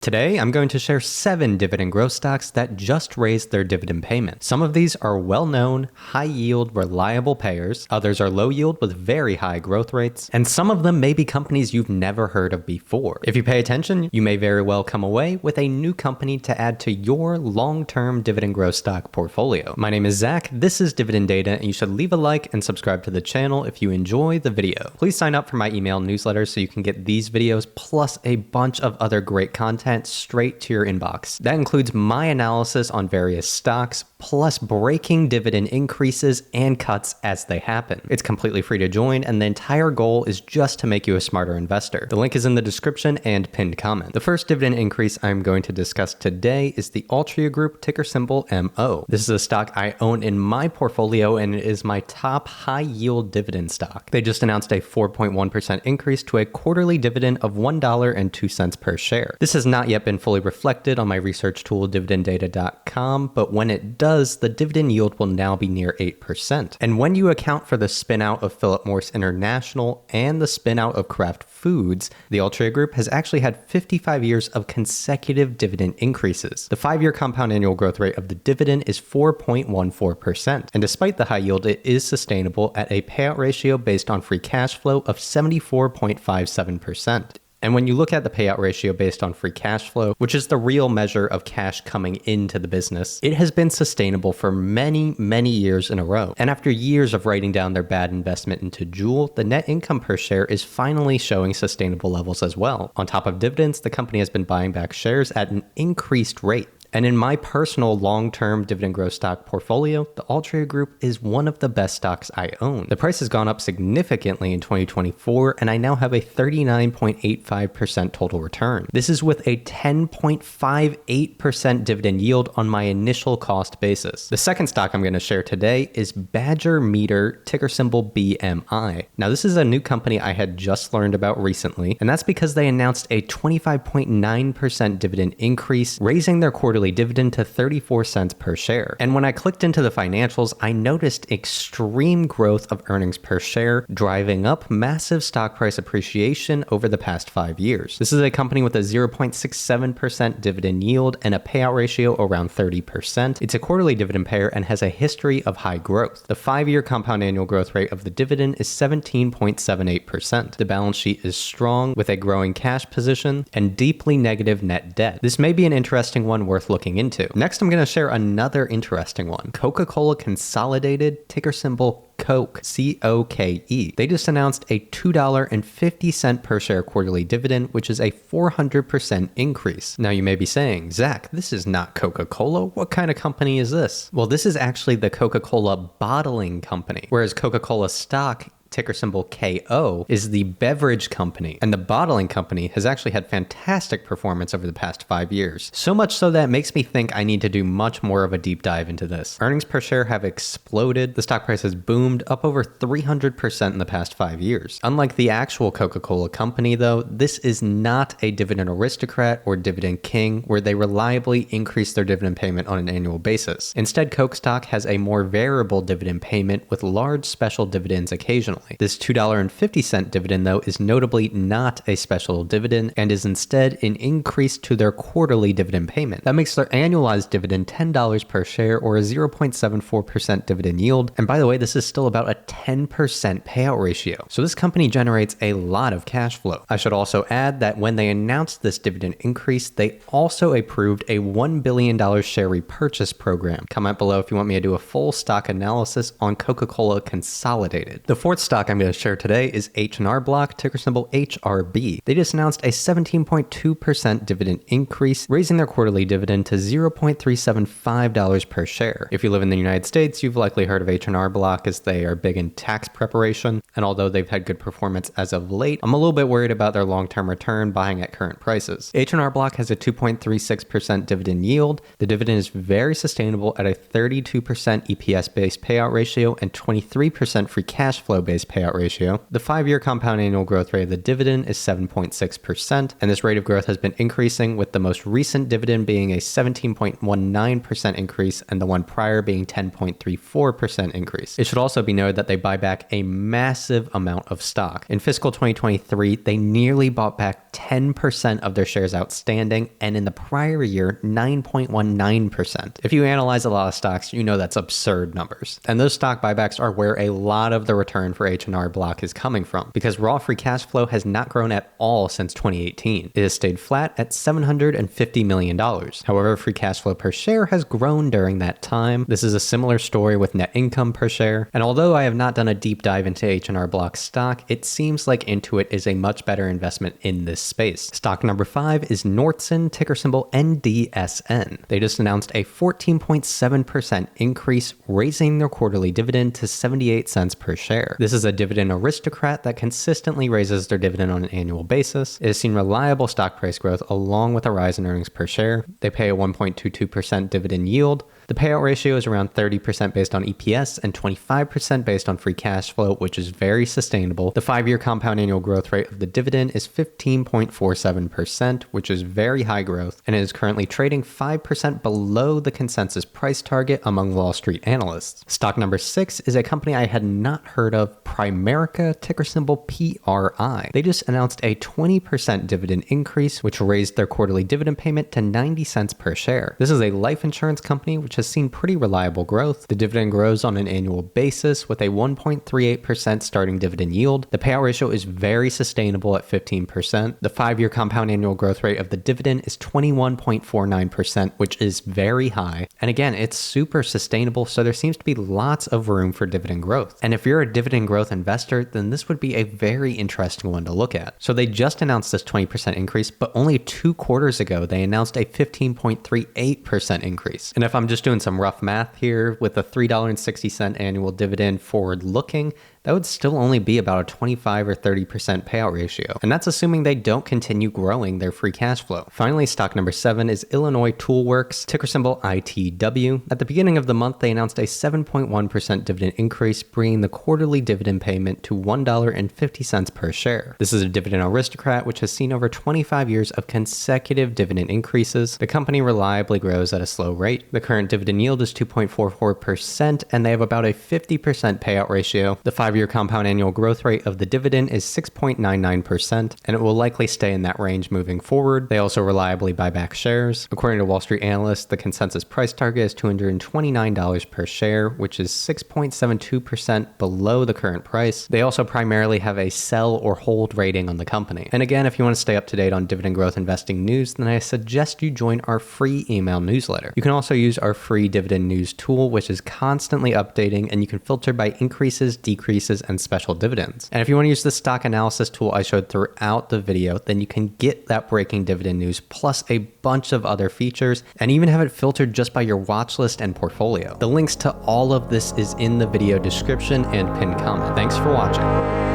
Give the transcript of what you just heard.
Today, I'm going to share 7 dividend growth stocks that just raised their dividend payment. Some of these are well-known, high-yield, reliable payers. Others are low-yield with very high growth rates. And some of them may be companies you've never heard of before. If you pay attention, you may very well come away with a new company to add to your long-term dividend growth stock portfolio. My name is Zach, this is Dividend Data, and you should leave a like and subscribe to the channel if you enjoy the video. Please sign up for my email newsletter so you can get these videos plus a bunch of other great content straight to your inbox. That includes my analysis on various stocks, plus breaking dividend increases and cuts as they happen. It's completely free to join, and the entire goal is just to make you a smarter investor. The link is in the description and pinned comment. The first dividend increase I'm going to discuss today is the Altria Group, ticker symbol MO. This is a stock I own in my portfolio, and it is my top high-yield dividend stock. They just announced a 4.1% increase to a quarterly dividend of $1.02 per share. This has not yet been fully reflected on my research tool dividenddata.com, but when it does, the dividend yield will now be near 8%. And when you account for the spin-out of Philip Morris International and the spin-out of Kraft Foods, the Altria Group has actually had 55 years of consecutive dividend increases. The 5-year compound annual growth rate of the dividend is 4.14%. And despite the high yield, it is sustainable at a payout ratio based on free cash flow of 74.57%. And when you look at the payout ratio based on free cash flow, which is the real measure of cash coming into the business, it has been sustainable for many, many years in a row. And after years of writing down their bad investment into Juul, the net income per share is finally showing sustainable levels as well. On top of dividends, the company has been buying back shares at an increased rate. And in my personal long-term dividend growth stock portfolio, the Altria Group is one of the best stocks I own. The price has gone up significantly in 2024, and I now have a 39.85% total return. This is with a 10.58% dividend yield on my initial cost basis. The second stock I'm going to share today is Badger Meter, ticker symbol BMI. Now, this is a new company I had just learned about recently, and that's because they announced a 25.9% dividend increase, raising their quarterly dividend to 34 cents per share. And when I clicked into the financials, I noticed extreme growth of earnings per share, driving up massive stock price appreciation over the past 5 years. This is a company with a 0.67% dividend yield and a payout ratio around 30%. It's a quarterly dividend payer and has a history of high growth. The 5-year compound annual growth rate of the dividend is 17.78%. The balance sheet is strong with a growing cash position and deeply negative net debt. This may be an interesting one worth looking into. Next, I'm going to share another interesting one. Coca-Cola Consolidated, ticker symbol Coke, C-O-K-E. They just announced a $2.50 per share quarterly dividend, which is a 400% increase. Now you may be saying, Zach, this is not Coca-Cola. What kind of company is this? Well, this is actually the Coca-Cola bottling company, whereas Coca-Cola stock, ticker symbol KO, is the beverage company, and the bottling company has actually had fantastic performance over the past 5 years. So much so that it makes me think I need to do much more of a deep dive into this. Earnings per share have exploded. The stock price has boomed up over 300% in the past 5 years. Unlike the actual Coca-Cola company though, this is not a dividend aristocrat or dividend king where they reliably increase their dividend payment on an annual basis. Instead, Coke stock has a more variable dividend payment with large special dividends occasionally. This $2.50 dividend, though, is notably not a special dividend and is instead an increase to their quarterly dividend payment. That makes their annualized dividend $10 per share or a 0.74% dividend yield. And by the way, this is still about a 10% payout ratio. So this company generates a lot of cash flow. I should also add that when they announced this dividend increase, they also approved a $1 billion share repurchase program. Comment below if you want me to do a full stock analysis on Coca-Cola Consolidated. The fourth stock I'm going to share today is H&R Block, ticker symbol HRB. They just announced a 17.2% dividend increase, raising their quarterly dividend to $0.375 per share. If you live in the United States, you've likely heard of H&R Block as they are big in tax preparation, and although they've had good performance as of late, I'm a little bit worried about their long-term return buying at current prices. H&R Block has a 2.36% dividend yield. The dividend is very sustainable at a 32% EPS-based payout ratio and 23% free cash flow-based dividend-based payout ratio. The 5-year compound annual growth rate of the dividend is 7.6%, and this rate of growth has been increasing, with the most recent dividend being a 17.19% increase and the one prior being 10.34% increase. It should also be noted that they buy back a massive amount of stock. In fiscal 2023, they nearly bought back 10% of their shares outstanding, and in the prior year, 9.19%. If you analyze a lot of stocks, you know that's absurd numbers. And those stock buybacks are where a lot of the return for H&R Block is coming from, because raw free cash flow has not grown at all since 2018. It has stayed flat at $750 million. However, free cash flow per share has grown during that time. This is a similar story with net income per share. And although I have not done a deep dive into H&R Block stock, it seems like Intuit is a much better investment in this space. Stock number 5 is Nordson, ticker symbol NDSN. They just announced a 14.7% increase, raising their quarterly dividend to 78 cents per share. This is a dividend aristocrat that consistently raises their dividend on an annual basis. It has seen reliable stock price growth along with a rise in earnings per share. They pay a 1.22% dividend yield. The payout ratio is around 30% based on EPS and 25% based on free cash flow, which is very sustainable. The 5-year compound annual growth rate of the dividend is 15.47%, which is very high growth, and it is currently trading 5% below the consensus price target among Wall Street analysts. Stock number 6 is a company I had not heard of, Primerica, ticker symbol PRI. They just announced a 20% dividend increase, which raised their quarterly dividend payment to 90 cents per share. This is a life insurance company which has seen pretty reliable growth. The dividend grows on an annual basis with a 1.38% starting dividend yield. The payout ratio is very sustainable at 15%. The 5-year compound annual growth rate of the dividend is 21.49%, which is very high. And again, it's super sustainable, so there seems to be lots of room for dividend growth. And if you're a dividend growth investor, then this would be a very interesting one to look at. So they just announced this 20% increase, but only 2 quarters ago, they announced a 15.38% increase. And if I'm just doing some rough math here, with a $3.60 annual dividend forward looking, that would still only be about a 25 or 30% payout ratio. And that's assuming they don't continue growing their free cash flow. Finally, stock number 7 is Illinois Tool Works, ticker symbol ITW. At the beginning of the month, they announced a 7.1% dividend increase, bringing the quarterly dividend payment to $1.50 per share. This is a dividend aristocrat which has seen over 25 years of consecutive dividend increases. The company reliably grows at a slow rate. The current dividend yield is 2.44%, and they have about a 50% payout ratio. The 5-year compound annual growth rate of the dividend is 6.99%, and it will likely stay in that range moving forward. They also reliably buy back shares. According to Wall Street analysts, the consensus price target is $229 per share, which is 6.72% below the current price. They also primarily have a sell or hold rating on the company. And again, if you want to stay up to date on dividend growth investing news, then I suggest you join our free email newsletter. You can also use our free dividend news tool, which is constantly updating, and you can filter by increases, decreases, and special dividends. And if you want to use the stock analysis tool I showed throughout the video, then you can get that breaking dividend news plus a bunch of other features, and even have it filtered just by your watch list and portfolio. The links to all of this is in the video description and pinned comment. Thanks for watching.